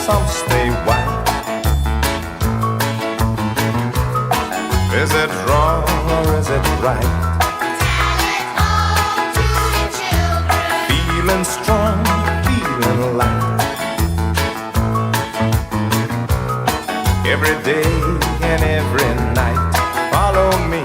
some stay white. Is it wrong or is it right? Tell it all to the children. Feeling strong, feeling light. Every day and every night, follow me